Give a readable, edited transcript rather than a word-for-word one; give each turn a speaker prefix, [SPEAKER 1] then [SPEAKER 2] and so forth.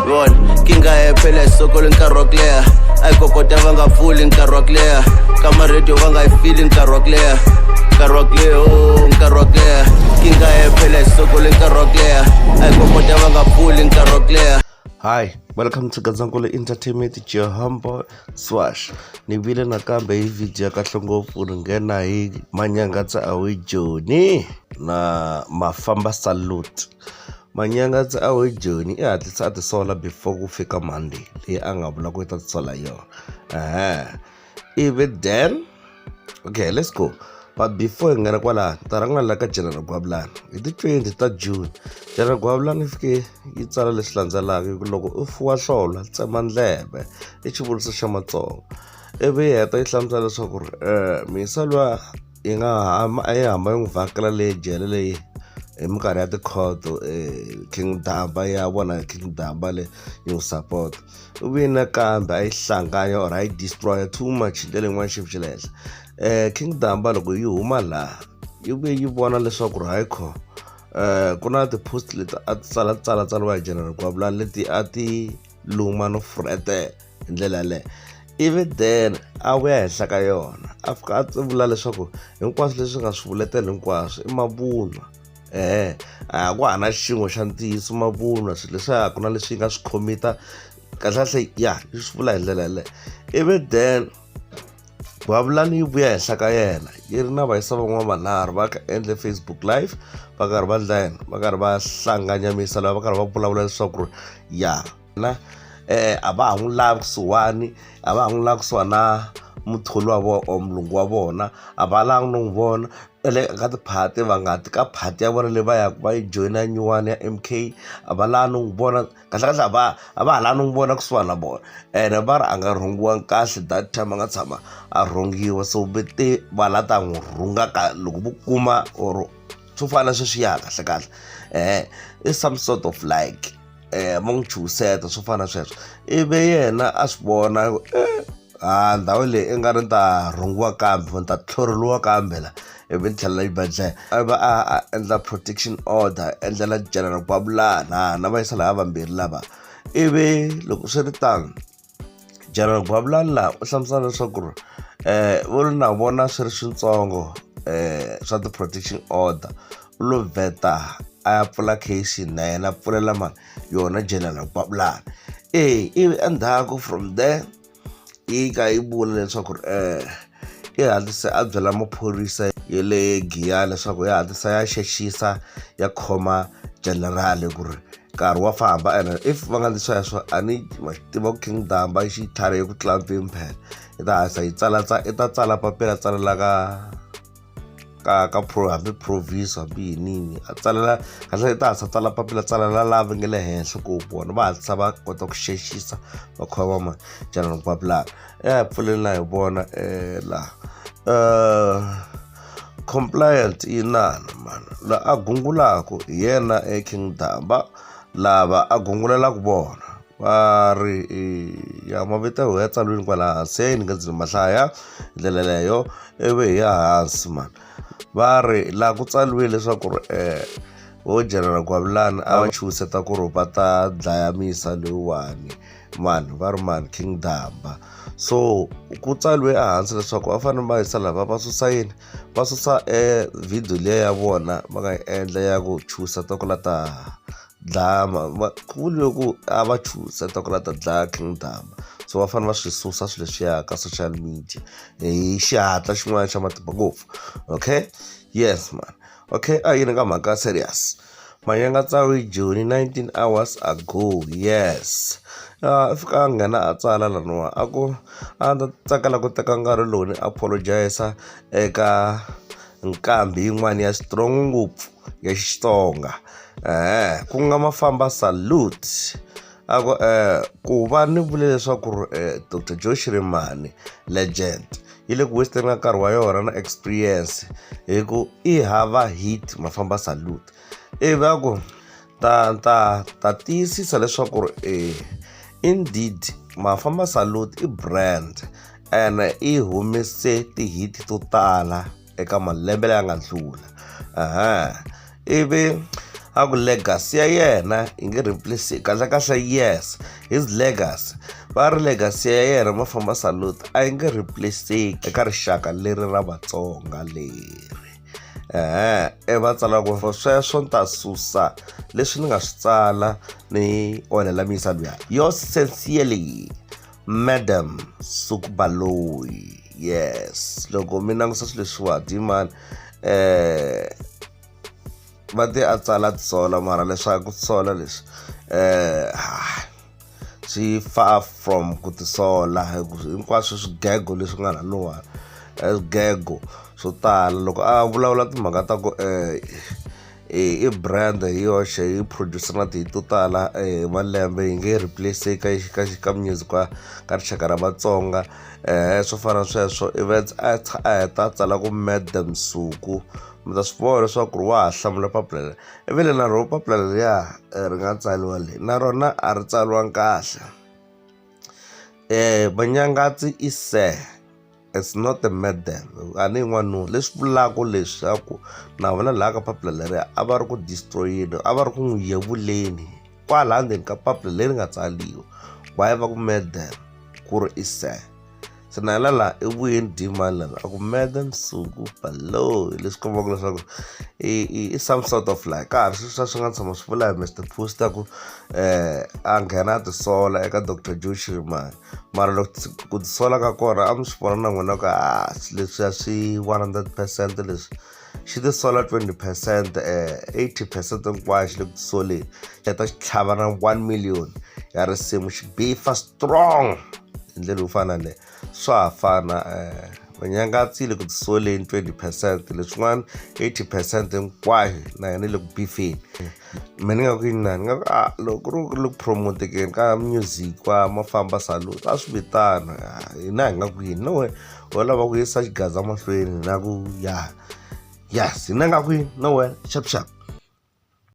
[SPEAKER 1] Vona kinga phela sokolo nkarhi wa ku leha a kokota va nga pfuli nkarhi wa ku leha kama radio va nga fili nkarhi wa ku leha nkarhi wa ku leha nkarhi wa ku leha kinga phela sokolo nkarhi wa ku leha a kokota va nga pfuli nkarhi wa ku leha.
[SPEAKER 2] Hi, welcome to Gazankulu Entertainment, your humble Swash. Ni vile nakambe hi video ya kahle ngopfu nghena hi Manyangatsa Awe Joni na Mafamba Salute. Manyangatsa Awe Joni i hatlisa a tisola before ku fika Monday leyi a nga vula ku ta tisola yona. Even then, okay, let's go. But before hi nghena kwala taranga la ka General Gwabulani hi ti 20 ta June. General Gwabulani fike yi tsala leswi landzelaka loko u fuwa hlolo tsema ndleve i xivuriso xa Matsonga. Ivi yi heta yi hlamusela leswaku misalo yi nga yi hamba yi n'wi vhakela leyi jele leyi hi minkarhi ya tikhoto King Damba ya vona King Damba le yi n'wi support. Ivi nakambe a yi hlanganya or a yi destroy too much ndlela yin'wana xi le henhla. King Damba loko yi huma laha yi vuye yi vona leswaku hayikho ku na ti-post leti a ti tsalatsariwa hi General Gwabulani leti a ti luma no furete hi ndlela yaleyo. Even then a vuya henhla ka yona a fika a vula leswaku hinkwaswo leswi nga swi vuletela hinkwaswo i mavunwa. A ku hana xin'we xa ntiyiso mavunwa swilo leswi ku na leswi yi nga swi khomita kahlekahle ya yi swi vula hi ndlela yaleyo. Even then Gwabulani yi vuya henhla ka yena yi ri na vayisa van'wana vanharhu va ka endle Facebook live va karhi va ndla yena va karhi va hlanganya misala va karhi va vulavula leswaku ya na a va ha n'wi lavi kusuhani a va ha n'wi lavi kusuhani na muthori wa vona or mulungu wa vona a va lavi no n'wi vona le ka tiphati va nga ti ka phati ya vona leyi va yi joyina nyuwani ya MK a va lavi no n'wi vona kahlekahle a va ha lavi no n'wi vona kusuhani na vona ene va ri a nga rhungiwa kahle that time a nga tshama a rhungiwa so vete va la ta n'wi rhunga loko vo kuma or swo fana sweswiya kahlekahle i some sort of like mo n'wi chuseta swo fana sweswo. Ivi yena a swi vona ndhawu leyi i nga ri ni ta rhungiwa kambe ni ta tlhoreliwa kambe la ivi ni tlhela yi badlaya a va a endla protection order endlela General Gwabulani na vayisa lava vambirhi lava. Ivi loko swi ri tano General Gwabulani laha u hlamusela leswaku vo na vona swi ri swintsongo swa ti-protection order u lo vheta a ya pfula case na yena pfulela mani yona General Gwabulani. Ivi endzhaku from there yi ka yi vula leswaku i hatlisa a byela maphorisa ya le Giyani leswaku ya hatlisa ya xexisa ya khoma general ku ri nkarhi wa famba ene if va nga ndli sweswo a ni ma tiva ku King Damba xi tlharihe ku tlula mpimo phela i ta hatlisa yi ta tsala papila tsalela ka hambi province hambi yinini a tsalela kahle i ta hatlisa tsala papila tsalela lava nge le henhla ku vona va hatlisa va kota ku xexisa va khoma General Gwabulani pfuleni hi vona laha compliant inana man la a gungulaka hi yena King Damba lava a gungulelaka vona va ri ya mavito ya tsalweni kwala hansi ni nga ndzi mahlaya hi ndlela leyo ivi hi ya hansi man va ri laha ku tsaliwile leswaku vo General Gwabulani a va chuseta ku ri va ta dlaya misa leyiwani mani va ri mani King Damba. So ku tsaliwe ehansi leswaku va fanele va yisa lava va susa yini va susa video leyi ya vona va nga yi endla ya ku chuseta ku la ta dlaya ku vuliwe ku a va chuseta ku la ta dlaya King Damba. So va fanele va swi susa swilo leswiya ka social media hi xihatla xin'wana xa matimba ngopfu. Okay, yes man. Okay, a yini ka mhaka serious. Manyangatsa Awe Joni 19 hours ago, yes. Fika a nghena a tsala laniwa a ndzi tsakela ku teka nkarhi lowu ni apologize eka nkambi yin'wana ya strong ngopfu ya Xitsonga ku nga Mafamba Salute. Ku va ni vule leswaku Dr. Joe Shirimani legend yi le ku western ka nkarhi wa yona na experience hi ku i hava hit Mafamba Salute. Va ku ta tiyisisa leswaku indeed Mafamba Salute i brand and i humese ti-hit to tala eka malembe laya nga ndlula. Ivi a ku legacy ya yena yi nge replace kahle yes his legacy va ri legacy ya yena Mafamba Salute a yi nge replace eka rixaka leri ra Vatsonga leri va tsala ku sweswo ni ta susa leswi ni nga swi tsala ni onhela misa luya yours sincerely Madam Suku Baloyi. Yes, loko mi langusa swilo leswiwa mani va te a tsala tisola mara leswaku tisola leswi swi far from ku tisola hinkwaswo swigego leswi nga laniwa swigego swo tala loko a vulavula timhaka ta ku i brand hi yoxe hi producer na ti to tala malembe yi nge replace ka music ka rixaka ra Vatsonga swo fana sweswo events a heta tsala ku Madam Suku mi ta swi vona leswaku wa ha hlamula papila leri vele na ro papila leriya ri nga tsaliwa le na rona a ri tsaliwanga kahle Manyangatsi it's not a madam a ni n'wanuna leswi vulaka leswaku na vona laha ka papila leriya a va ri ku destroyeni a va ri ku n'wi yevuleni kwala ndzeni ka papila leri nga tsaliwa why va ku madam ku ri se na laha i vuyeni dimani lana a ku Madam Suku Baloyi leswi kombaka leswaku i some sort of like ka ha ri swi nga tshama swi vula hi Mr Poster ku a nghena tisola eka Dr Joshua mara loko ku tisola ka kona a mi swi vona na n'wina ku leswiya swi 100% leswi xi tisola 20% 80% hinkwaxo le ku tisoleni xi heta xi tlhava na 1 million ya risimu xi bifa strong hi ndlela yo fana leyi swa ha fana Manyangatsi le ku tisoleni 20% leswin'wana 80% hinkwayo na yena le ku bifeni me ni nga ku yini ni nga ku loko ku ri ku promotekeni ka music wa Mafamba Salute a swi vitana hina hi nga ku yini no we wo lava ku yisa xigaza mahlweni na ku yes hina nga ku yini no we sharp